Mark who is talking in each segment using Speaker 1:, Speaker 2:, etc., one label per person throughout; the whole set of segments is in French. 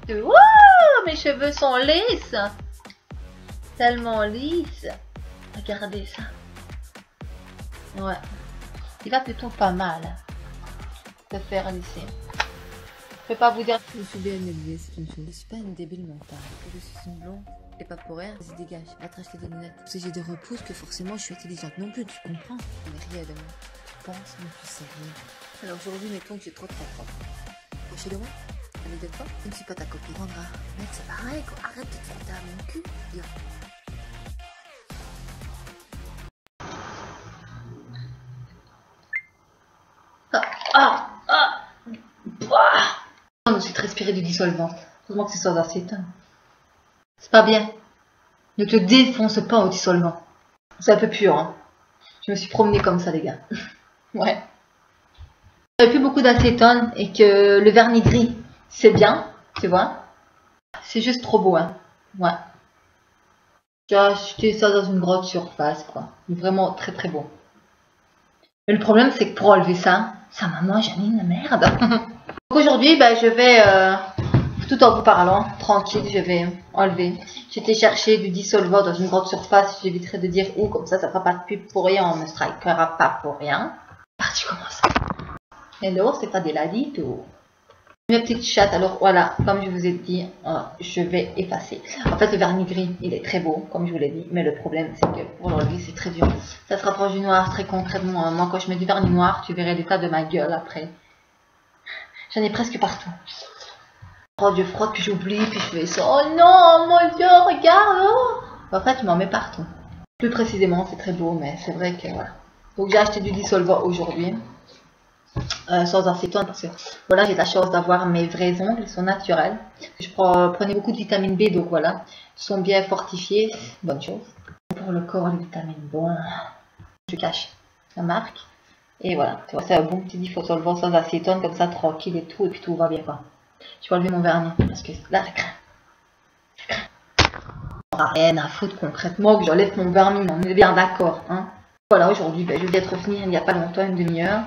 Speaker 1: Wouh, mes cheveux sont lisses. Tellement lisses. Regardez ça. Ouais. Il va plutôt pas mal de faire lisser. Je peux pas vous dire.
Speaker 2: Je suis bien élevée, c'est une chose. Je suis pas une débile mentale. Je suis une blonde et pas pour rien. Vas-y, dégage. Va te racheter des lunettes. Parce que j'ai des repousses que forcément je suis intelligente non plus, tu comprends? Mais rien de moi. Je pense, mais tu sais rien. Alors aujourd'hui, mettons que j'ai trop de propre. Proche de moi. Allez, de toi. Je ne suis pas ta copine. Rendra. Mec, c'est pareil, quoi. Arrête de te frotter à mon cul. Yo.
Speaker 1: Je me suis transpiré du dissolvant. Heureusement que c'est sans acétone. C'est pas bien. Ne te défonce pas au dissolvant. C'est un peu pur, hein. Je me suis promenée comme ça, les gars. Ouais. J'avais plus beaucoup d'acétone et que le vernis gris, c'est bien, tu vois. C'est juste trop beau, hein. Ouais. J'ai acheté ça dans une grande surface, quoi. Vraiment très très beau. Mais le problème, c'est que pour enlever ça, ça m'a mangé la merde. Aujourd'hui, ben, je vais, tout en vous parlant, tranquille, je vais enlever. J'étais chercher du dissolvant dans une grande surface, j'éviterai de dire où, comme ça fera pas de pub pour rien, on me strikera pas pour rien. Parti commence. Hello, c'est pas des ladito. Mes petites chattes, alors voilà, comme je vous ai dit, je vais effacer. En fait, le vernis gris, il est très beau, comme je vous l'ai dit, mais le problème, c'est que pour l'enlever, c'est très dur. Ça se rapproche du noir, très concrètement. Moi, quand je mets du vernis noir, tu verrais l'état de ma gueule après. J'en ai presque partout. Oh, je frotte, puis j'oublie, puis je fais ça. Oh non, mon Dieu, regarde. Oh. En fait, je m'en mets partout. Plus précisément, c'est très beau, mais c'est vrai que voilà. Donc, j'ai acheté du dissolvant aujourd'hui. Sans acétone, parce que voilà, j'ai la chance d'avoir mes vrais ongles, ils sont naturels. Je prenais beaucoup de vitamine B, donc voilà. Ils sont bien fortifiés, bonne chose. Pour le corps, les vitamines, bon. Je cache la marque. Et voilà, tu vois, c'est un bon petit dissolvant sans acétone, comme ça, tranquille et tout, et puis tout va bien, quoi. Je vais enlever mon vernis, parce que là, ça craint. Ça craint. On n'a rien à foutre concrètement que j'enlève mon vernis, on est bien d'accord, hein. Voilà, aujourd'hui, ben, je viens de revenir il n'y a pas longtemps, une demi-heure.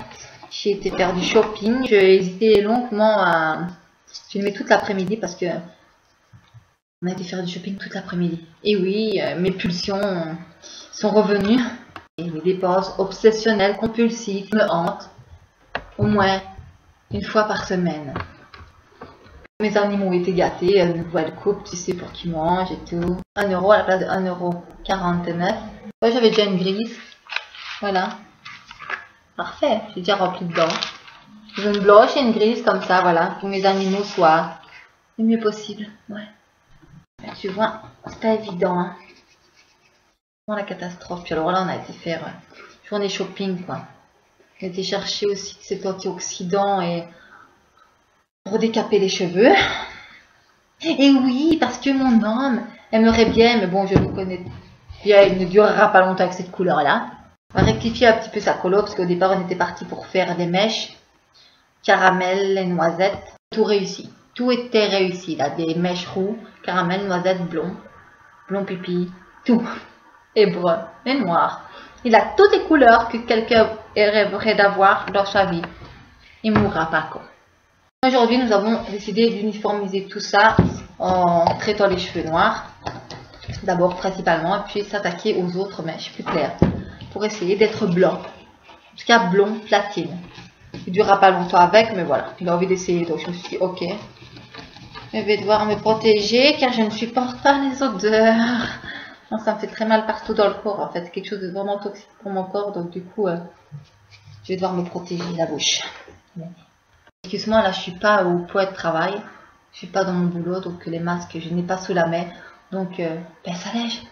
Speaker 1: J'ai été faire du shopping, j'ai hésité longuement à... Je le mets toute l'après-midi parce que... On a été faire du shopping toute l'après-midi. Et oui, mes pulsions sont revenues. Et mes dépenses obsessionnelles, compulsives, me hantent au moins une fois par semaine. Mes animaux ont été gâtés, une nouvelle coupe, tu sais, pour qu'ils mangent et tout. 1 euro à la place de 1,49 €. Moi, j'avais déjà une grise. Voilà. Parfait, j'ai déjà rempli dedans. Je veux une blanche et une grise comme ça, voilà. Pour que mes animaux soient le mieux possible. Ouais. Tu vois, c'est pas évident, hein. Vraiment la catastrophe. Puis alors là, on a été faire journée shopping, quoi. On a été chercher aussi cet antioxydant et pour décaper les cheveux. Et oui, parce que mon homme aimerait bien, mais bon, je le connais bien, il ne durera pas longtemps avec cette couleur-là. On va rectifier un petit peu sa colo, parce qu'au départ, on était parti pour faire des mèches, caramel et noisettes. Tout réussi. Tout était réussi, là. Des mèches roux, caramel, noisette, blond pipi, tout. Et brun, et noir. Il a toutes les couleurs que quelqu'un rêverait d'avoir dans sa vie. Il ne mourra pas, quoi. Aujourd'hui, nous avons décidé d'uniformiser tout ça en traitant les cheveux noirs. D'abord, principalement, et puis s'attaquer aux autres mèches plus claires. Pour essayer d'être blanc. Jusqu'à blond platine. Il ne durera pas longtemps avec, mais voilà. Il a envie d'essayer, donc je me suis dit, ok. Je vais devoir me protéger, car je ne supporte pas les odeurs. Non, ça me fait très mal partout dans le corps, en fait. C'est quelque chose de vraiment toxique pour mon corps, donc du coup, je vais devoir me protéger la bouche. Excuse-moi, là, je suis pas au point de travail. Je suis pas dans mon boulot, donc les masques, je n'ai pas sous la main. Donc, ben, ça lège.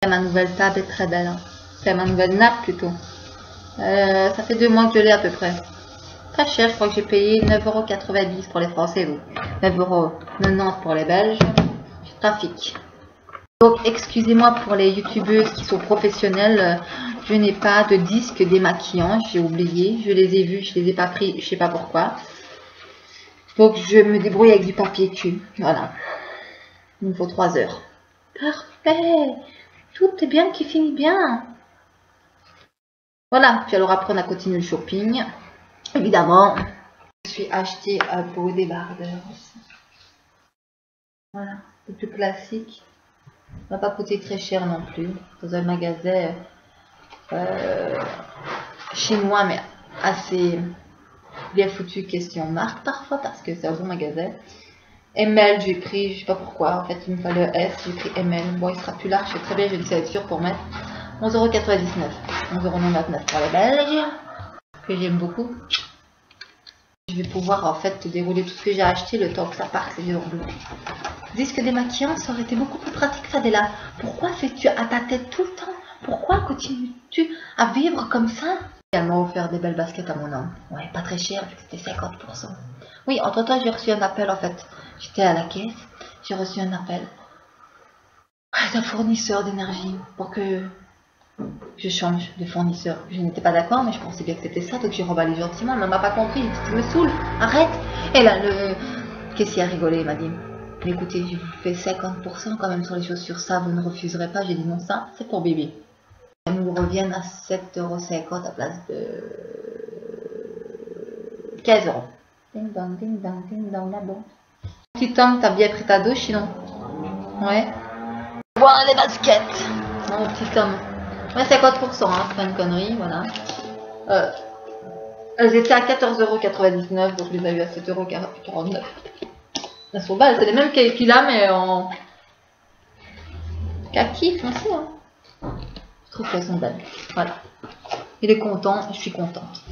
Speaker 1: Ma nouvelle table est très belle. Hein. C'est ma nouvelle nappe, plutôt. Ça fait 2 mois que je l'ai à peu près. Pas cher, je crois que j'ai payé 9,90 € pour les Français, donc 9,90 € pour les Belges. Trafic. Donc, excusez-moi pour les youtubeuses qui sont professionnelles. Je n'ai pas de disque démaquillant, j'ai oublié. Je les ai vus, je les ai pas pris, je sais pas pourquoi. Donc, je me débrouille avec du papier cul. Voilà. Il me faut 3 heures. Parfait. Tout est bien qui finit bien. Voilà. Puis alors après, on a continué le shopping. Évidemment, Je suis acheté un beau débardeur aussi. Voilà, le plus classique. Ça va pas coûter très cher non plus. Dans un magasin chinois, mais assez bien foutu, question marque parfois, parce que c'est un bon magasin. ML, j'ai pris, je sais pas pourquoi, en fait il me fallait S, j'ai pris ML. Bon, il sera plus large, c'est très bien, je vais le sûr pour mettre 11,99 €. 11,99 € pour les Belges, que j'aime beaucoup. Je vais pouvoir en fait te dérouler tout ce que j'ai acheté le temps que ça parte, les yeux bleus. Disque démaquillant, ça aurait été beaucoup plus pratique, Fadela. Pourquoi fais-tu à ta tête tout le temps? Pourquoi continues-tu à vivre comme ça? J'ai également offert des belles baskets à mon homme. Ouais, pas très cher, vu que c'était 50%. Oui, entre-temps, j'ai reçu un appel en fait. J'étais à la caisse, j'ai reçu un appel d'un fournisseur d'énergie pour que je change de fournisseur. Je n'étais pas d'accord, mais je pensais bien que c'était ça, donc j'ai remballé gentiment. Elle ne m'a pas compris, il dit tu me saoules, arrête. Et là, le caissier a rigolé, il m'a dit mais écoutez, je vous fais 50% quand même sur les chaussures, ça vous ne refuserez pas. J'ai dit non, ça c'est pour bébé. Elles nous reviennent à 7,50 € à place de 15 €. Ding dong, ding dong, ding dong, là-bas. Petit Tom, t'as bien pris ta douche sinon? Ouais. Voilà les baskets. Mon petit Tom. Ouais, 50%, hein, c'est pas une connerie, voilà. Elles étaient à 14,99 €, donc je les ai eu à 7,49 €. Elles sont belles, c'est les mêmes qu'il a, mais en kaki, aussi, hein. Je trouve qu'elles sont belles. Voilà. Il est content, je suis contente.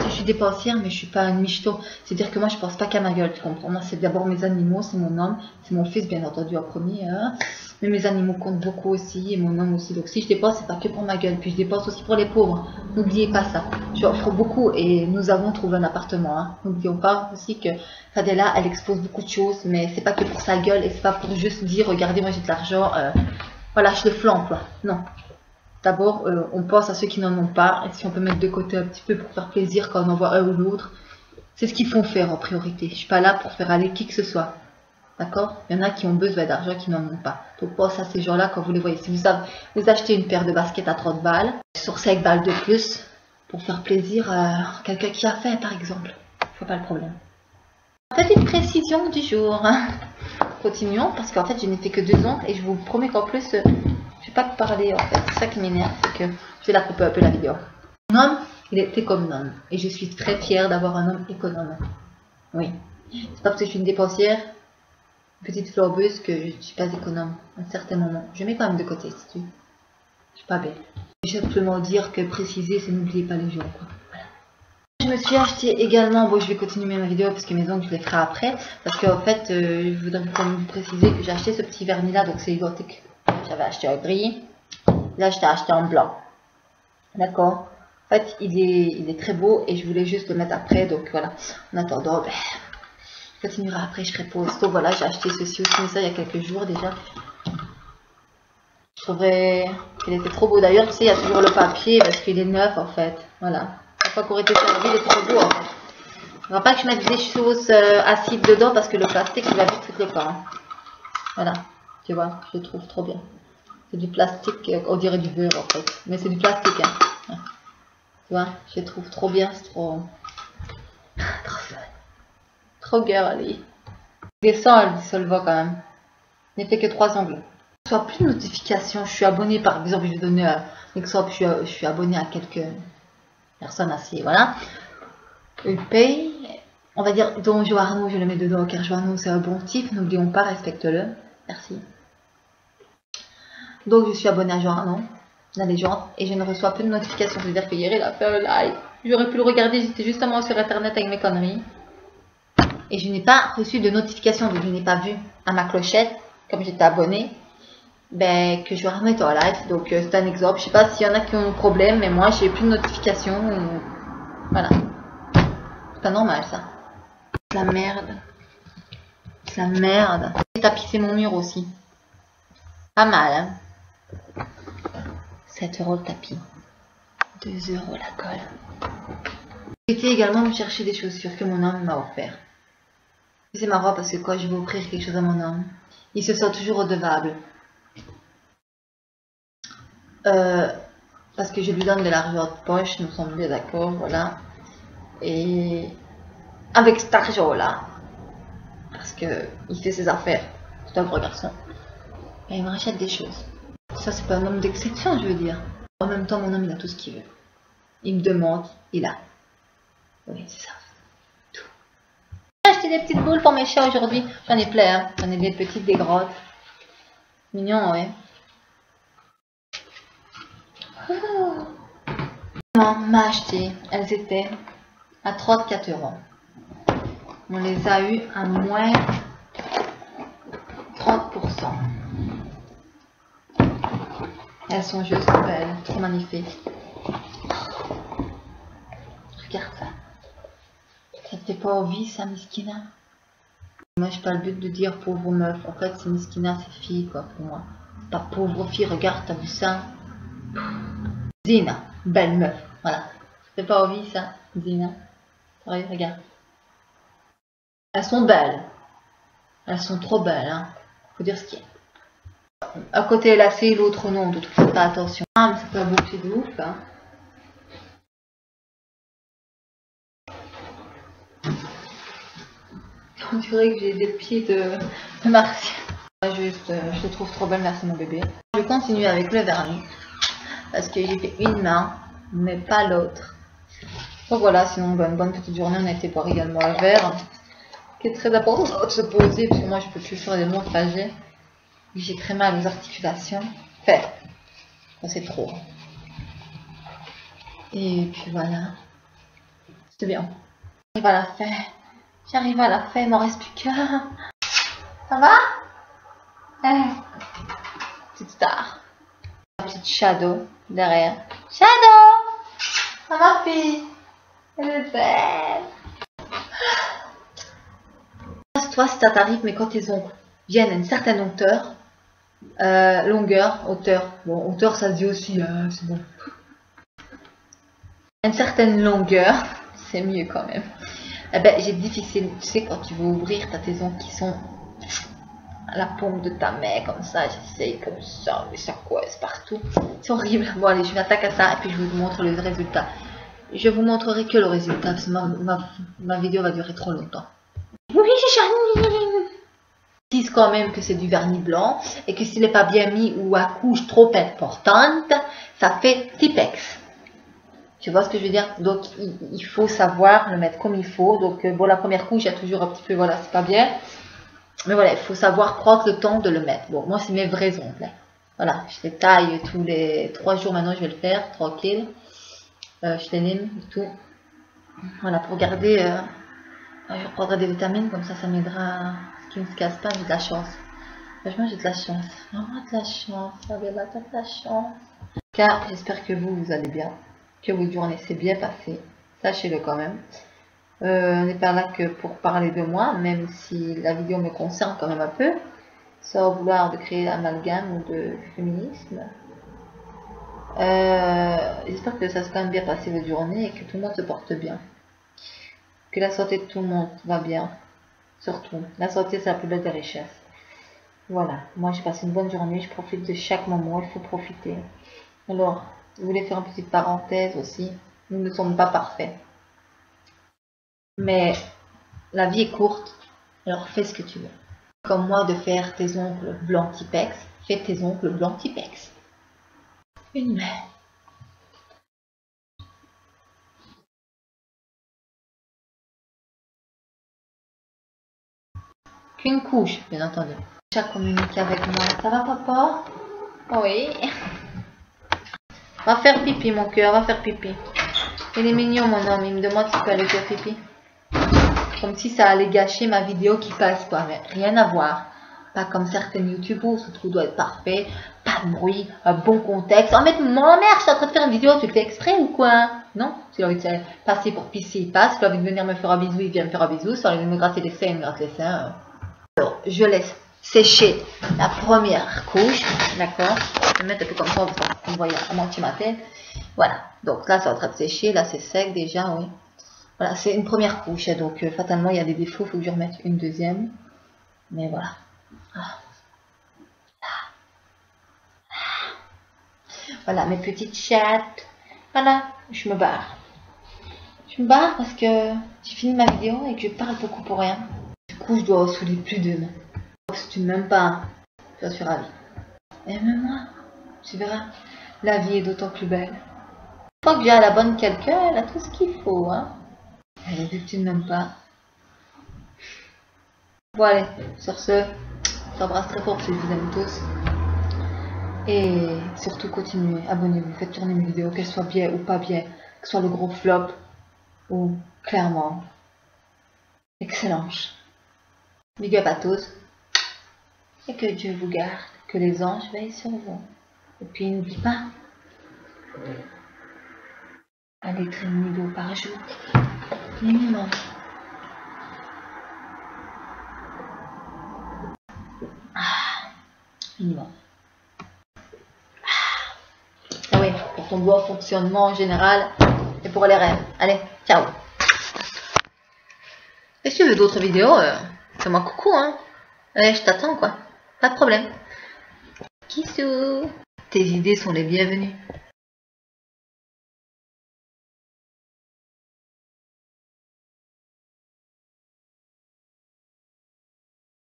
Speaker 1: Je suis dépensière, mais je suis pas une michto. C'est-à-dire que moi, je pense pas qu'à ma gueule, tu comprends? Moi, c'est d'abord mes animaux, c'est mon homme, c'est mon fils, bien entendu, en premier. Hein. Mais mes animaux comptent beaucoup aussi, et mon homme aussi. Donc, si je dépense, c'est pas que pour ma gueule. Puis, je dépense aussi pour les pauvres. N'oubliez pas ça. Je offre beaucoup, et nous avons trouvé un appartement. Hein. N'oublions pas aussi que Fadela, elle expose beaucoup de choses, mais c'est pas que pour sa gueule, et c'est pas pour juste dire, regardez, moi, j'ai de l'argent, voilà, je le flambe, quoi. Non. D'abord, on pense à ceux qui n'en ont pas, et si on peut mettre de côté un petit peu pour faire plaisir quand on en voit un ou l'autre, c'est ce qu'il faut faire en priorité. Je suis pas là pour faire aller qui que ce soit. D'accord? Il y en a qui ont besoin d'argent, qui n'en ont pas. Donc pense à ces gens-là quand vous les voyez. Si vous achetez une paire de baskets à 30 balles, sur 5 balles de plus, pour faire plaisir à quelqu'un qui a faim, par exemple. Je vois pas le problème. Petite précision du jour. Continuons, parce qu'en fait, je n'ai fait que 2 ongles, et je vous promets qu'en plus... je vais pas te parler en fait, c'est ça qui m'énerve, c'est que je vais la couper un peu la vidéo. Mon homme, il est économe et je suis très fière d'avoir un homme économe. Oui, c'est pas parce que je suis une dépensière, petite flambeuse que je ne suis pas économe à un certain moment. Je mets quand même de côté si tu veux. Je suis pas belle. Je vais simplement dire que préciser, c'est n'oubliez pas les jours. Voilà. Je me suis acheté également, bon je vais continuer ma vidéo parce que mes ongles je les ferai après, parce qu'en fait je voudrais quand même vous préciser que j'ai acheté ce petit vernis là, donc c'est identique. J'avais acheté en gris, là je t'ai acheté en blanc. D'accord? En fait, il est très beau et je voulais juste le mettre après. Donc voilà, en attendant, ben, je continuerai après, je serai pause. Donc voilà, j'ai acheté ceci aussi, mais ça il y a quelques jours déjà. Je trouverais qu'il était trop beau. D'ailleurs, tu sais, il y a toujours le papier parce qu'il est neuf en fait. Voilà. Chaque fois qu'on aurait été servi, il est trop beau en fait. Il ne va pas que je mette des choses acides dedans parce que le plastique, il va vite foutre le corps. Hein. Voilà. Tu vois, je le trouve trop bien. C'est du plastique, on dirait du beurre en fait. Mais c'est du plastique. Hein. Tu vois, je le trouve trop bien. C'est trop... trop fun. Trop girly. Les 100, elle dissolva quand même. Je n'ai fait que 3 ongles. Je reçois plus de notifications. Je suis abonnée par exemple, je vais donner un exemple. Je suis abonnée à quelques personnes assez. Voilà. Ils payent. On va dire, Don Joarno, je le mets dedans car Joarno c'est un bon type. N'oublions pas, respecte-le. Merci. Donc je suis abonnée à Joarno, la légende, et je ne reçois plus de notifications. C'est-à-dire que hier il a fait un live. J'aurais pu le regarder, j'étais justement sur internet avec mes conneries. Et je n'ai pas reçu de notification, donc je n'ai pas vu à ma clochette, comme j'étais abonnée, ben, que Joarno était en live. Donc c'est un exemple. Je sais pas s'il y en a qui ont un problème, mais moi j'ai plus de notifications. Voilà. C'est pas normal ça. C'est la merde. C'est la merde. J'ai tapissé mon mur aussi. Pas mal, hein. 7 € le tapis. 2 € la colle. J'ai été également me chercher des chaussures que mon homme m'a offert. C'est marrant parce que quand je vais offrir quelque chose à mon homme, il se sent toujours redevable. Parce que je lui donne de l'argent de poche, nous sommes bien d'accord, voilà. Et avec cet argent-là, parce que il fait ses affaires, c'est un vrai garçon, et il me rachète des choses. Ça, c'est pas un homme d'exception, je veux dire. En même temps, mon homme, il a tout ce qu'il veut. Il me demande, il a. Oui, c'est ça. Tout. J'ai acheté des petites boules pour mes chats aujourd'hui. J'en ai plein, hein. J'en ai des petites, des grosses. Mignon, ouais. Maman m'a acheté. Elles étaient à 34 €. On les a eues à moins 30%. Elles sont juste belles, trop magnifiques. Regarde ça. Ça te fait pas envie, ça, Miskina? Moi, j'ai pas le but de dire pauvre meuf. En fait, c'est Miskina, c'est fille, quoi, pour moi. Pas pauvre fille, regarde, t'as vu ça? Zina, belle meuf. Voilà. Ça te fait pas envie, ça, Zina? Regarde. Elles sont belles. Elles sont trop belles, hein. Faut dire ce qu'il y a. À côté est lacé, l'autre non, donc faites pas attention. Ah, mais c'est pas bouclé de ouf, hein. On dirait que j'ai des pieds de martien. Juste, je te trouve trop belle, merci mon bébé. Je continue avec le vernis, parce que j'ai fait une main, mais pas l'autre. Donc voilà, sinon une bonne petite journée, on a été boire également un verre, qui est très important de se poser, parce que moi je peux plus faire des longs trajets. J'ai très mal aux articulations. Enfin, c'est trop. Et puis voilà. C'était bien. J'arrive à la fin. J'arrive à la fin, il m'en reste plus qu'un. Ça va? Petite star. La petite Shadow derrière. Shadow! Ça ma fille. Elle est belle. Toi, si ça t'arrive, mais quand tes ongles viennent à une certaine hauteur, hauteur. Bon, hauteur, ça se dit aussi, c'est bon. Une certaine longueur, c'est mieux quand même. Eh ben, j'ai difficile, tu sais, quand tu veux ouvrir, t'as tes ongles qui sont à la paume de ta main, comme ça, j'essaye comme ça, mais ça coince partout. C'est horrible. Bon, allez, je m'attaque à ça et puis je vous montre le résultat. Je vous montrerai que le résultat, parce que ma vidéo va durer trop longtemps. Oui, Janine! Disent quand même que c'est du vernis blanc et que s'il n'est pas bien mis ou à couche trop importante, ça fait Tipex. Tu vois ce que je veux dire? Donc il faut savoir le mettre comme il faut. Donc bon, la première couche, il y a toujours un petit peu, voilà, c'est pas bien. Mais voilà, il faut savoir prendre le temps de le mettre. Bon, moi c'est mes vrais ongles. Voilà, je les taille tous les 3 jours maintenant, je vais le faire, tranquille. Je les lime et tout. Voilà, pour garder... je reprendrai des vitamines, comme ça m'aidera. Qui ne se casse pas, j'ai de la chance. Franchement, j'ai de la chance. Vraiment de la chance. Fabiola, t'as de la chance. Car j'espère que vous allez bien. Que votre journée s'est bien passée. Sachez-le quand même. On n'est pas là que pour parler de moi, même si la vidéo me concerne quand même un peu. Sans vouloir de créer l'amalgame ou de féminisme. J'espère que ça s'est quand même bien passé votre journée et que tout le monde se porte bien. Que la santé de tout le monde va bien. Surtout, la santé, c'est la plus belle des richesses. Voilà, moi j'ai passé une bonne journée, je profite de chaque moment, il faut profiter. Alors, je voulais faire une petite parenthèse aussi. Nous ne sommes pas parfaits. Mais la vie est courte, alors fais ce que tu veux. Comme moi de faire tes ongles blancs Tipex, fais tes ongles blancs Tipex. Une main. Qu'une couche, bien entendu. Déjà communiquer avec moi. Ça va, papa? Oui. Va faire pipi, mon cœur, va faire pipi. Il est mignon, mon homme. Il me demande s'il peut aller faire pipi. Comme si ça allait gâcher ma vidéo qui passe, quoi. Mais rien à voir. Pas comme certaines youtubeuses où tout doit être parfait, pas de bruit, un bon contexte. Oh, mais mon mère, je suis en train de faire une vidéo, tu le fais exprès ou quoi? Non, si il a envie de passer pour pisser, il passe. Si il a envie de venir me faire un bisou, il vient me faire un bisou. Si il a envie de me gratter les seins, il me gratte les seins. Alors, je laisse sécher la première couche, d'accord? Je vais mettre un peu comme ça, vous voyez à moitié ma tête. Voilà, donc là c'est en train de sécher, là c'est sec déjà, oui. Voilà, c'est une première couche, donc fatalement il y a des défauts, il faut que je remette une deuxième. Mais voilà. Ah. Voilà, mes petites chattes. Voilà, je me barre. Je me barre parce que j'ai fini ma vidéo et que je parle beaucoup pour rien. Du coup, je dois saouler plus d'une. Si tu ne m'aimes pas, je suis ravie. Aime-moi, tu verras. La vie est d'autant plus belle. Une fois que j'ai à la bonne quelqu'un, elle a tout ce qu'il faut, hein. Allez, vu que tu ne m'aimes pas. Bon, allez, sur ce, je t'embrasse très fort, je vous aime tous. Et surtout, continuez, abonnez-vous, faites tourner mes vidéos, qu'elles soient bien ou pas bien, que ce soit le gros flop ou clairement excellente. Big up à tous. Et que Dieu vous garde, que les anges veillent sur vous. Et puis n'oublie pas, un litre et demi d'eau par jour, minimum. Minimum. Ah oui, pour ton bon fonctionnement en général et pour les rêves. Allez, ciao. Et si tu veux d'autres vidéos, fais-moi coucou, hein. Allez, je t'attends, quoi. Pas de problème. Kissou. Tes idées sont les bienvenues.